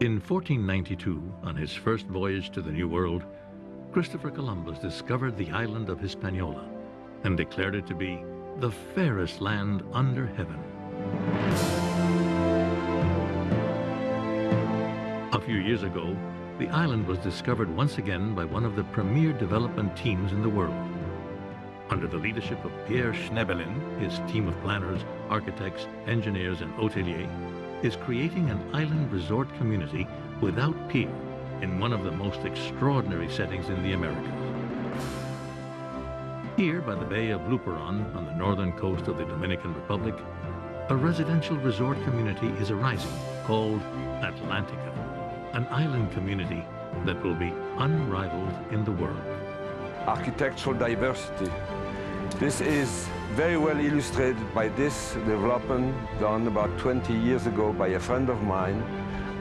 In 1492, on his first voyage to the New World, Christopher Columbus discovered the island of Hispaniola and declared it to be the fairest land under heaven. A few years ago, the island was discovered once again by one of the premier development teams in the world. Under the leadership of Pierre Schnebelin, his team of planners, architects, engineers, and hoteliers is creating an island resort community without peer in one of the most extraordinary settings in the Americas. Here, by the Bay of Luperon, on the northern coast of the Dominican Republic, a residential resort community is arising called Atlantica, an island community that will be unrivaled in the world. Architectural diversity. This is very well illustrated by this development done about 20 years ago by a friend of mine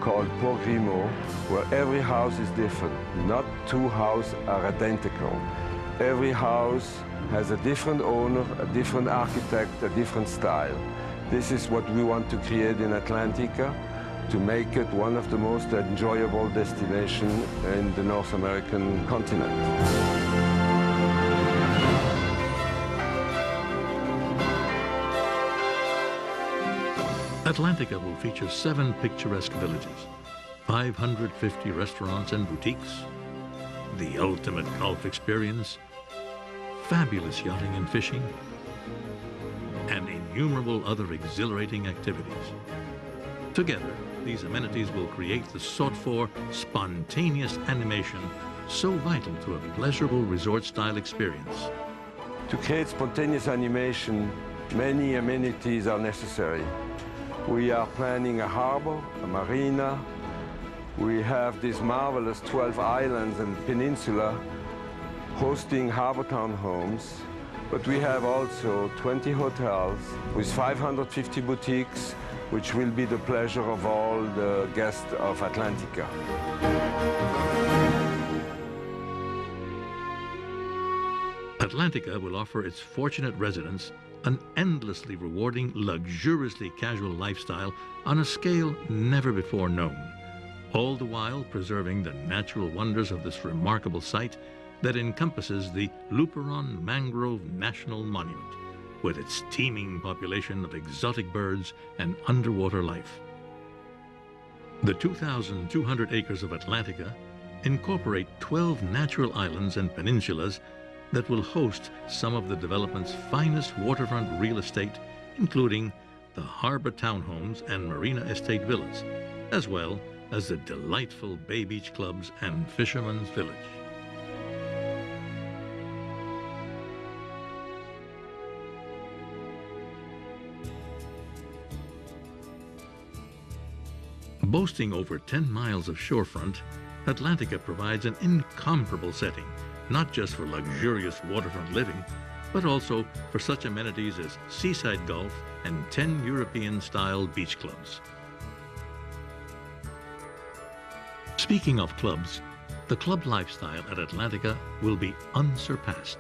called Paul Grimaud, where every house is different. Not two houses are identical. Every house has a different owner, a different architect, a different style. This is what we want to create in Atlantica, to make it one of the most enjoyable destinations in the North American continent. Atlantica will feature 7 picturesque villages, 550 restaurants and boutiques, the ultimate golf experience, fabulous yachting and fishing, and innumerable other exhilarating activities. Together, these amenities will create the sought-for, spontaneous animation so vital to a pleasurable resort-style experience. To create spontaneous animation, many amenities are necessary. We are planning a harbor, a marina. We have these marvelous 12 islands and peninsula hosting harbor town homes. But we have also 20 hotels with 550 boutiques, which will be the pleasure of all the guests of Atlantica. Atlantica will offer its fortunate residents an endlessly rewarding, luxuriously casual lifestyle on a scale never before known, all the while preserving the natural wonders of this remarkable site that encompasses the Luperon Mangrove National Monument, with its teeming population of exotic birds and underwater life. The 2,200 acres of Atlantica incorporate 12 natural islands and peninsulas that will host some of the development's finest waterfront real estate, including the harbor townhomes and marina estate villas, as well as the delightful Bay Beach clubs and Fisherman's Village. Boasting over 10 miles of shorefront, Atlantica provides an incomparable setting, not just for luxurious waterfront living, but also for such amenities as seaside golf and 10 European-style beach clubs. Speaking of clubs, the club lifestyle at Atlantica will be unsurpassed.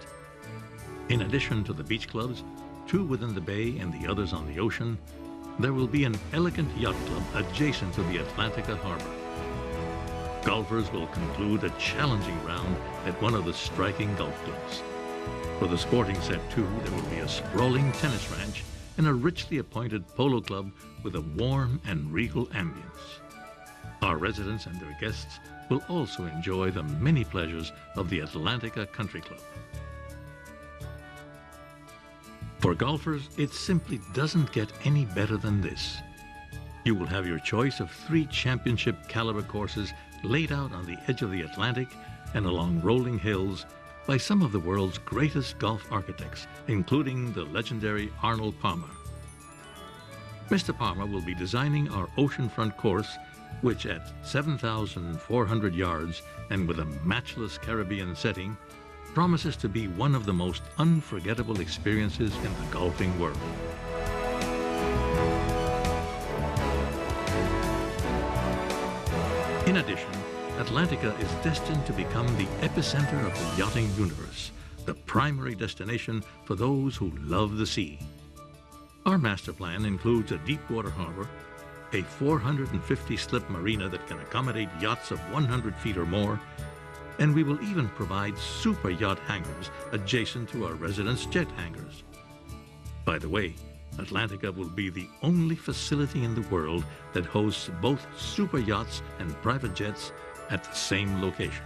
In addition to the beach clubs, 2 within the bay and the others on the ocean, there will be an elegant yacht club adjacent to the Atlantica harbor. Golfers will conclude a challenging round at one of the striking golf clubs. For the sporting set, too, there will be a sprawling tennis ranch and a richly appointed polo club with a warm and regal ambience. Our residents and their guests will also enjoy the many pleasures of the Atlantica Country Club. For golfers, it simply doesn't get any better than this. You will have your choice of 3 championship caliber courses laid out on the edge of the Atlantic and along rolling hills by some of the world's greatest golf architects, including the legendary Arnold Palmer. Mr. Palmer will be designing our oceanfront course, which at 7,400 yards and with a matchless Caribbean setting, promises to be one of the most unforgettable experiences in the golfing world. In addition, Atlantica is destined to become the epicenter of the yachting universe, the primary destination for those who love the sea. Our master plan includes a deep water harbor, a 450-slip marina that can accommodate yachts of 100 feet or more, and we will even provide super yacht hangars adjacent to our residence jet hangars. By the way, Atlantica will be the only facility in the world that hosts both super yachts and private jets at the same location.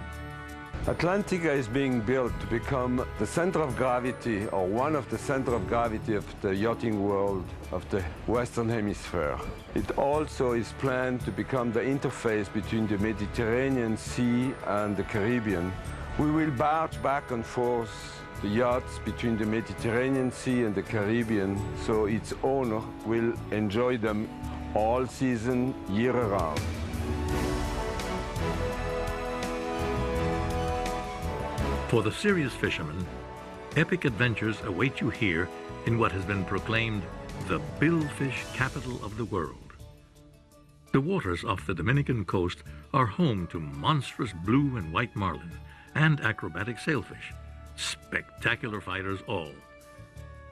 Atlantica is being built to become the center of gravity, or one of the center of gravity of the yachting world of the Western Hemisphere. It also is planned to become the interface between the Mediterranean Sea and the Caribbean. We will barge back and forth the yachts between the Mediterranean Sea and the Caribbean, so its owner will enjoy them all season, year round. For the serious fisherman, epic adventures await you here in what has been proclaimed the billfish capital of the world. The waters off the Dominican coast are home to monstrous blue and white marlin and acrobatic sailfish, spectacular fighters all.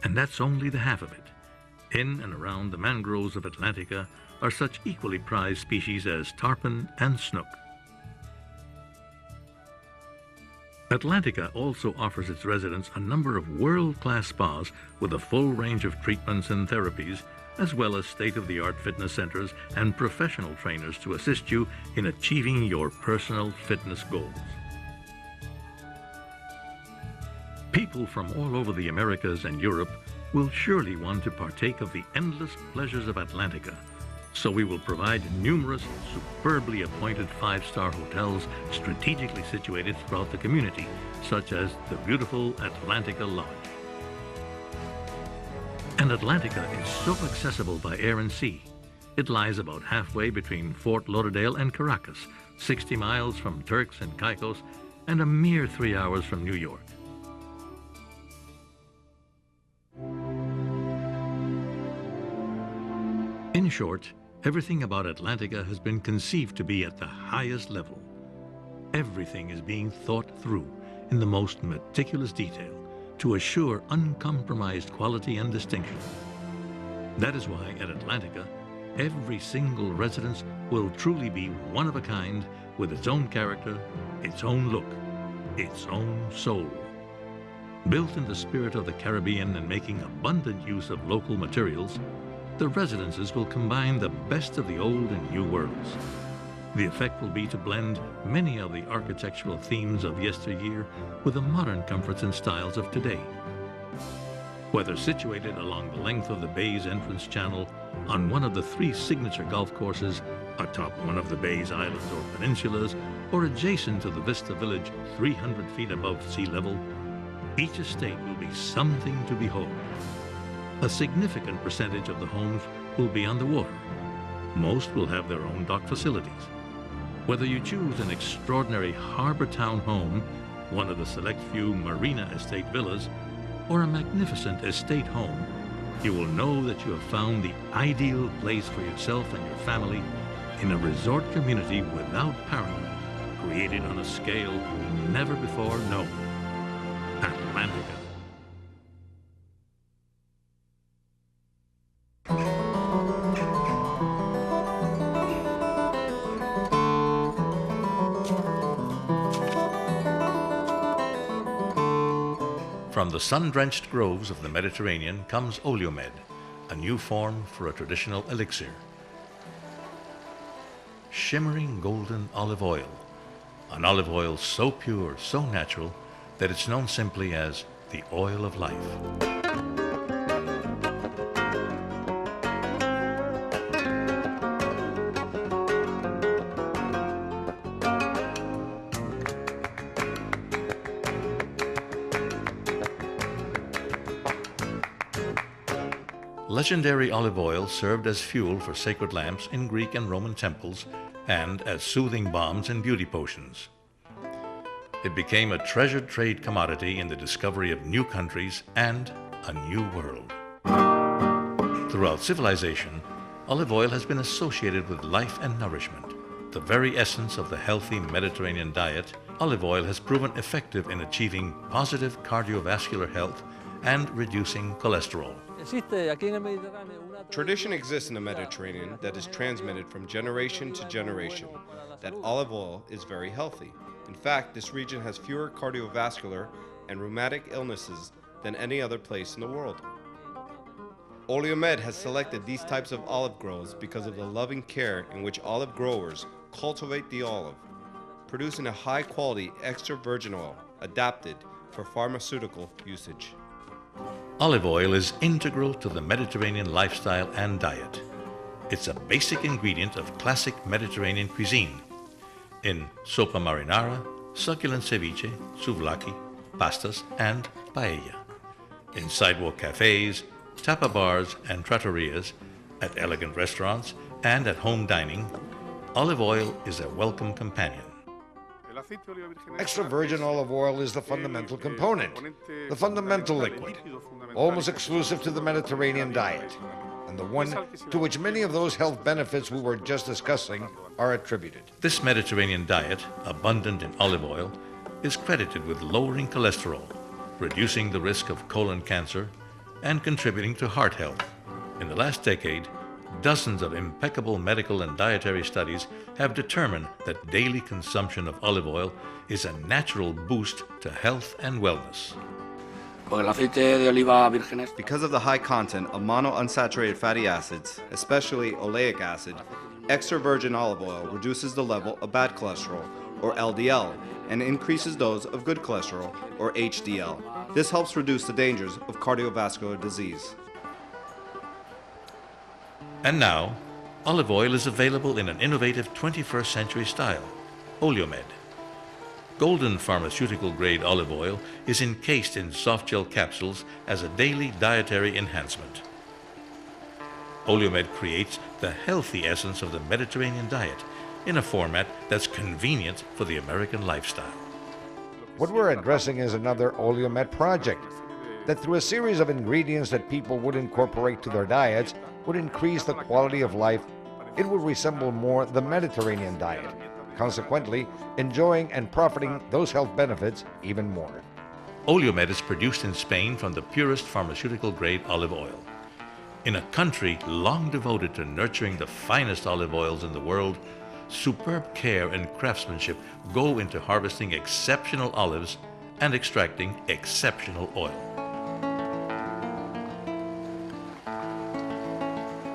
And that's only the half of it. In and around the mangroves of Atlantica are such equally prized species as tarpon and snook. Atlantica also offers its residents a number of world-class spas with a full range of treatments and therapies, as well as state-of-the-art fitness centers and professional trainers to assist you in achieving your personal fitness goals. People from all over the Americas and Europe will surely want to partake of the endless pleasures of Atlantica, so we will provide numerous superbly appointed five-star hotels strategically situated throughout the community, such as the beautiful Atlantica Lodge. And Atlantica is so accessible by air and sea. It lies about halfway between Fort Lauderdale and Caracas, 60 miles from Turks and Caicos, and a mere 3 hours from New York. In short, everything about Atlantica has been conceived to be at the highest level. Everything is being thought through in the most meticulous detail to assure uncompromised quality and distinction. That is why at Atlantica, every single residence will truly be one of a kind, with its own character, its own look, its own soul. Built in the spirit of the Caribbean and making abundant use of local materials, the residences will combine the best of the old and new worlds. The effect will be to blend many of the architectural themes of yesteryear with the modern comforts and styles of today. Whether situated along the length of the bay's entrance channel, on one of the 3 signature golf courses, atop one of the bay's islands or peninsulas, or adjacent to the Vista Village 300 feet above sea level, each estate will be something to behold. A significant percentage of the homes will be on the water. Most will have their own dock facilities. Whether you choose an extraordinary harbor town home, one of the select few marina estate villas, or a magnificent estate home, you will know that you have found the ideal place for yourself and your family in a resort community without parallel, created on a scale never before known. Atlantica. From the sun-drenched groves of the Mediterranean comes Olomed, a new form for a traditional elixir. Shimmering golden olive oil, an olive oil so pure, so natural, that it's known simply as the oil of life. Legendary olive oil served as fuel for sacred lamps in Greek and Roman temples and as soothing balms and beauty potions. It became a treasured trade commodity in the discovery of new countries and a new world. Throughout civilization, olive oil has been associated with life and nourishment. The very essence of the healthy Mediterranean diet, olive oil has proven effective in achieving positive cardiovascular health and reducing cholesterol. Tradition exists in the Mediterranean that is transmitted from generation to generation, that olive oil is very healthy. In fact, this region has fewer cardiovascular and rheumatic illnesses than any other place in the world. Olomed has selected these types of olive groves because of the loving care in which olive growers cultivate the olive, producing a high-quality extra virgin oil adapted for pharmaceutical usage. Olive oil is integral to the Mediterranean lifestyle and diet. It's a basic ingredient of classic Mediterranean cuisine. In sopa marinara, succulent ceviche, souvlaki, pastas, and paella. In sidewalk cafes, tapa bars, and trattorias, at elegant restaurants, and at home dining, olive oil is a welcome companion. Extra virgin olive oil is the fundamental component, the fundamental liquid, almost exclusive to the Mediterranean diet, and the one to which many of those health benefits we were just discussing are attributed. This Mediterranean diet, abundant in olive oil, is credited with lowering cholesterol, reducing the risk of colon cancer, and contributing to heart health. In the last decade, dozens of impeccable medical and dietary studies have determined that daily consumption of olive oil is a natural boost to health and wellness. Because of the high content of monounsaturated fatty acids, especially oleic acid, extra virgin olive oil reduces the level of bad cholesterol, or LDL, and increases those of good cholesterol, or HDL. This helps reduce the dangers of cardiovascular disease. And now, olive oil is available in an innovative 21st century style, Olomed. Golden pharmaceutical-grade olive oil is encased in soft gel capsules as a daily dietary enhancement. Olomed creates the healthy essence of the Mediterranean diet in a format that's convenient for the American lifestyle. What we're addressing is another Olomed project, that through a series of ingredients that people would incorporate to their diets would increase the quality of life. It would resemble more the Mediterranean diet, consequently enjoying and profiting those health benefits even more. Olomed is produced in Spain from the purest pharmaceutical-grade olive oil. In a country long devoted to nurturing the finest olive oils in the world, superb care and craftsmanship go into harvesting exceptional olives and extracting exceptional oil.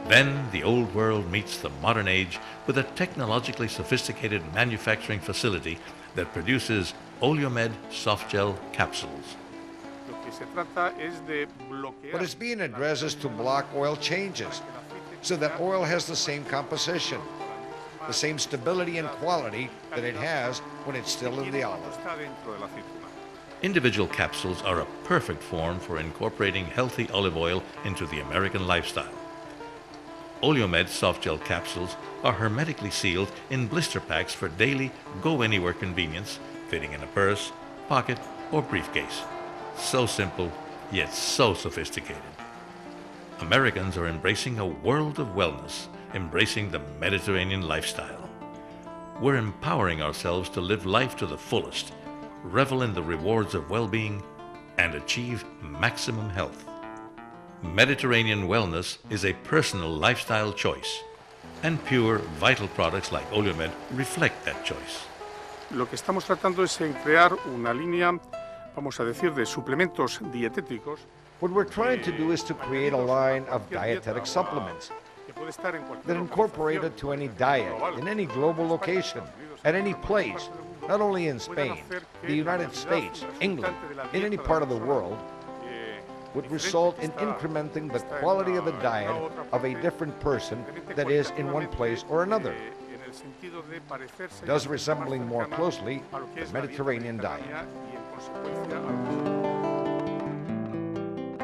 Then the old world meets the modern age with a technologically sophisticated manufacturing facility that produces Olomed soft gel capsules. What is being addressed is to block oil changes, so that oil has the same composition, the same stability and quality that it has when it's still in the olive. Individual capsules are a perfect form for incorporating healthy olive oil into the American lifestyle. Olomed soft gel capsules are hermetically sealed in blister packs for daily go-anywhere convenience, fitting in a purse, pocket, or briefcase. So simple, yet so sophisticated. Americans are embracing a world of wellness, embracing the Mediterranean lifestyle. We're empowering ourselves to live life to the fullest, revel in the rewards of well-being, and achieve maximum health. Mediterranean wellness is a personal lifestyle choice, and pure, vital products like Olomed reflect that choice. Lo que estamos tratando es en crear una línea, vamos a decir, de suplementos dietéticos. What we're trying to do is to create a line of dietetic supplements that incorporate it to any diet, in any global location, at any place, not only in Spain, the United States, England, in any part of the world, would result in incrementing the quality of the diet of a different person that is in one place or another, thus resembling more closely the Mediterranean diet.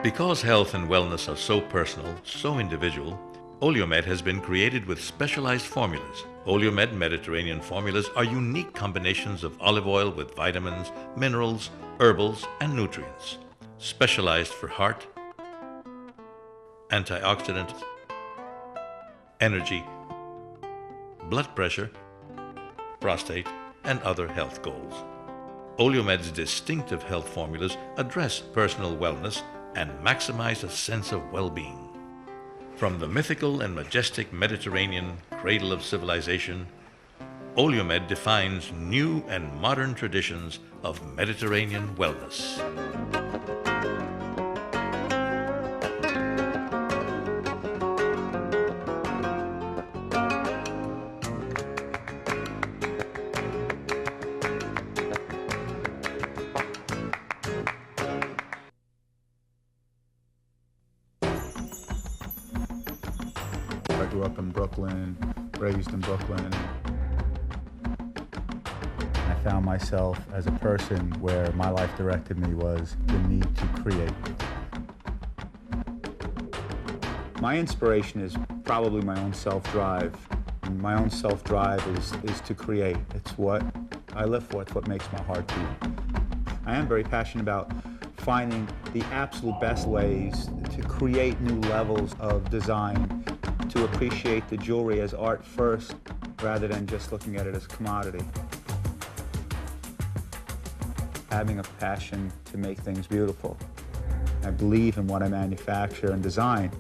Because health and wellness are so personal, so individual, Olomed has been created with specialized formulas. Olomed Mediterranean formulas are unique combinations of olive oil with vitamins, minerals, herbals, and nutrients. Specialized for heart, antioxidants, energy, blood pressure, prostate, and other health goals. Olomed's distinctive health formulas address personal wellness and maximize a sense of well-being. From the mythical and majestic Mediterranean cradle of civilization, Olomed defines new and modern traditions of Mediterranean wellness. I grew up in Brooklyn, raised in Brooklyn. I found myself as a person where my life directed me was the need to create. My inspiration is probably my own self-drive. And my own self-drive is to create. It's what I live for. It's what makes my heart beat. I am very passionate about finding the absolute best ways to create new levels of design, to appreciate the jewelry as art first, rather than just looking at it as a commodity. Having a passion to make things beautiful. I believe in what I manufacture and design.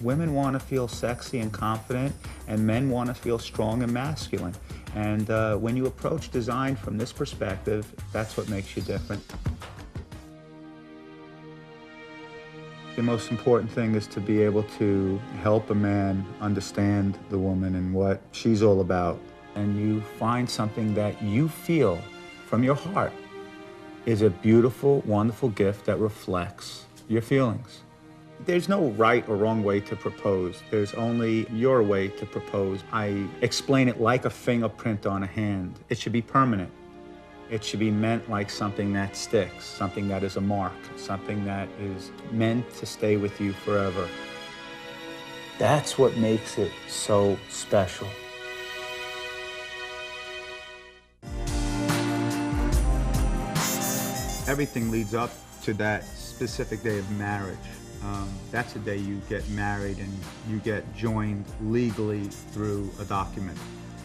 Women want to feel sexy and confident, and men want to feel strong and masculine. And when you approach design from this perspective, that's what makes you different. The most important thing is to be able to help a man understand the woman and what she's all about. And you find something that you feel from your heart is a beautiful, wonderful gift that reflects your feelings. There's no right or wrong way to propose. There's only your way to propose. I explain it like a fingerprint on a hand. It should be permanent. It should be meant like something that sticks, something that is a mark, something that is meant to stay with you forever. That's what makes it so special. Everything leads up to that specific day of marriage. That's the day you get married and you get joined legally through a document.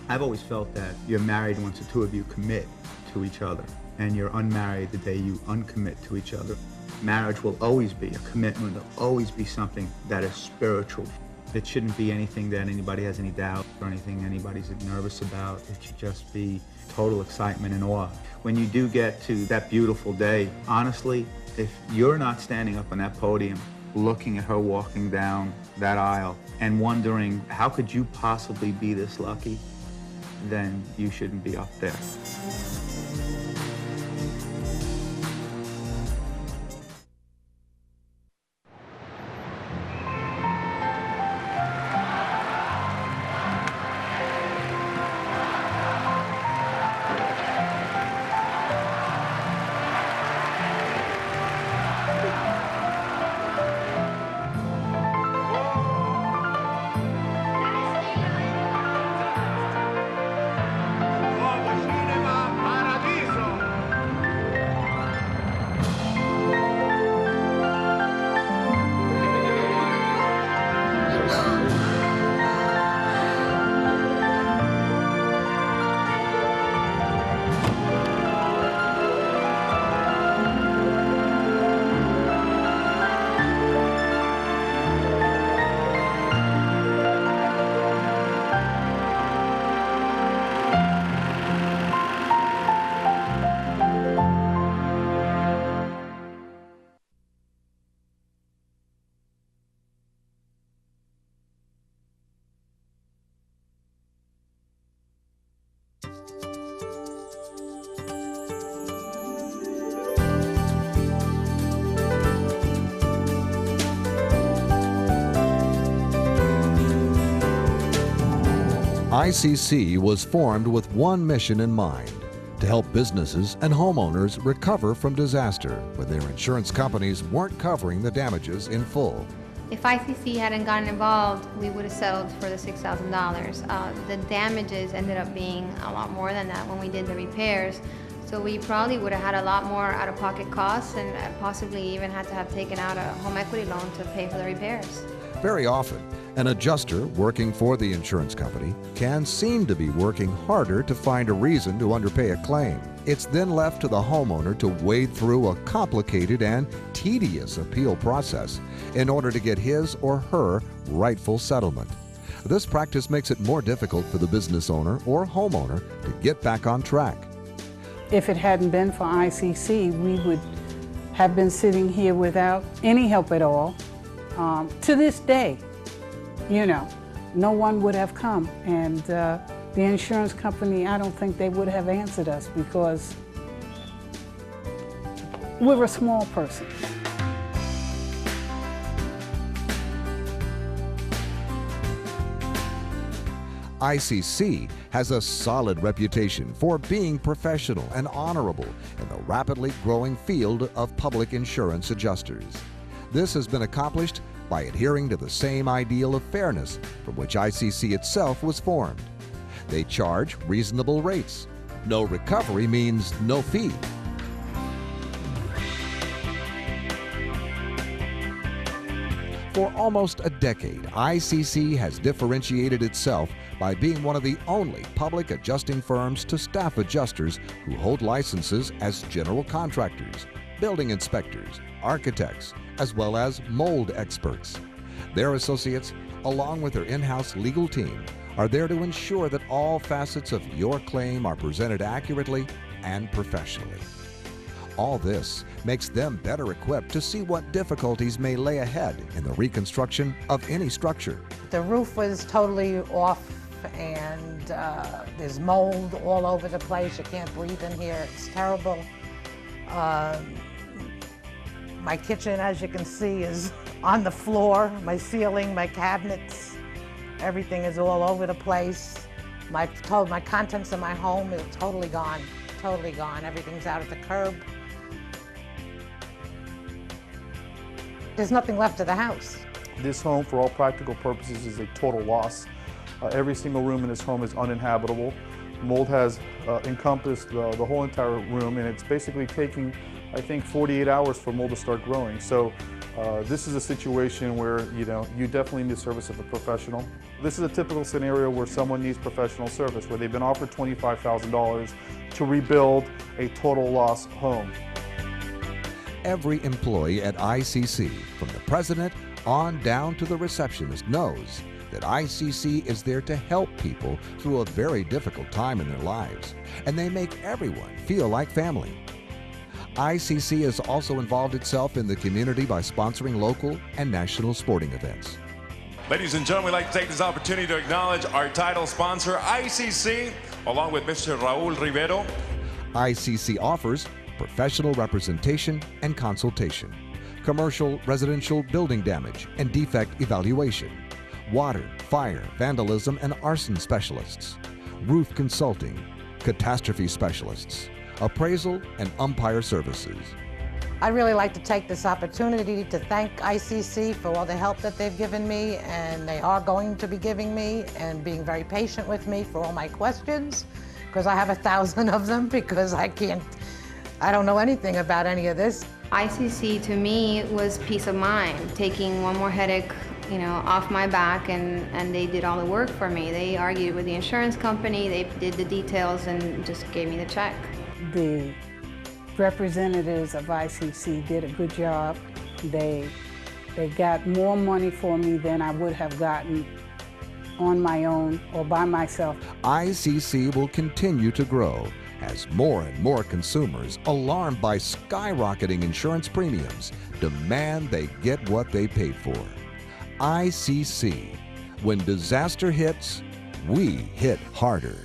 I've always felt that you're married once the two of you commit to each other, and you're unmarried the day you uncommit to each other. Marriage will always be a commitment. It'll always be something that is spiritual. It shouldn't be anything that anybody has any doubt or anything anybody's nervous about. It should just be total excitement and awe. When you do get to that beautiful day, honestly, if you're not standing up on that podium looking at her walking down that aisle and wondering, how could you possibly be this lucky, then you shouldn't be up there. ICC was formed with one mission in mind: to help businesses and homeowners recover from disaster when their insurance companies weren't covering the damages in full. If ICC hadn't gotten involved, we would have settled for the $6,000. The damages ended up being a lot more than that when we did the repairs. So we probably would have had a lot more out-of-pocket costs and possibly even had to have taken out a home equity loan to pay for the repairs. Very often, An adjuster working for the insurance company can seem to be working harder to find a reason to underpay a claim. It's then left to the homeowner to wade through a complicated and tedious appeal process in order to get his or her rightful settlement. This practice makes it more difficult for the business owner or homeowner to get back on track. If it hadn't been for ICC, we would have been sitting here without any help at all. To this day, you know, no one would have come, and the insurance company, I don't think they would have answered us because we're a small person. ICC has a solid reputation for being professional and honorable in the rapidly growing field of public insurance adjusters. This has been accomplished by adhering to the same ideal of fairness from which ICC itself was formed. They charge reasonable rates. No recovery means no fee. For almost a decade, ICC has differentiated itself by being one of the only public adjusting firms to staff adjusters who hold licenses as general contractors, building inspectors, architects, as well as mold experts. Their associates, along with their in-house legal team, are there to ensure that all facets of your claim are presented accurately and professionally. All this makes them better equipped to see what difficulties may lay ahead in the reconstruction of any structure. The roof was totally off, and there's mold all over the place. You can't breathe in here. It's terrible. My kitchen, as you can see, is on the floor. My ceiling, my cabinets, everything is all over the place. My contents of my home is totally gone, totally gone. Everything's out at the curb. There's nothing left of the house. This home, for all practical purposes, is a total loss. Every single room in this home is uninhabitable. Mold has encompassed the whole entire room, and it's basically taking, I think, 48 hours for mold to start growing. So this is a situation where, you know, you definitely need the service of a professional. This is a typical scenario where someone needs professional service, where they've been offered $25,000 to rebuild a total loss home. Every employee at ICC, from the president on down to the receptionist, knows that ICC is there to help people through a very difficult time in their lives, and they make everyone feel like family. ICC has also involved itself in the community by sponsoring local and national sporting events. Ladies and gentlemen, we'd like to take this opportunity to acknowledge our title sponsor, ICC, along with Mr. Raul Rivero. ICC offers professional representation and consultation, commercial residential building damage and defect evaluation, water, fire, vandalism and arson specialists, roof consulting, catastrophe specialists, appraisal and umpire services. I'd really like to take this opportunity to thank ICC for all the help that they've given me, and they are going to be giving me, and being very patient with me for all my questions, because I have 1,000 of them, because I don't know anything about any of this. ICC to me was peace of mind, taking one more headache, you know, off my back, and they did all the work for me. They argued with the insurance company, they did the details and just gave me the check. The representatives of ICC did a good job. They got more money for me than I would have gotten on my own or by myself. ICC will continue to grow as more and more consumers, alarmed by skyrocketing insurance premiums, demand they get what they paid for. ICC. When disaster hits, we hit harder.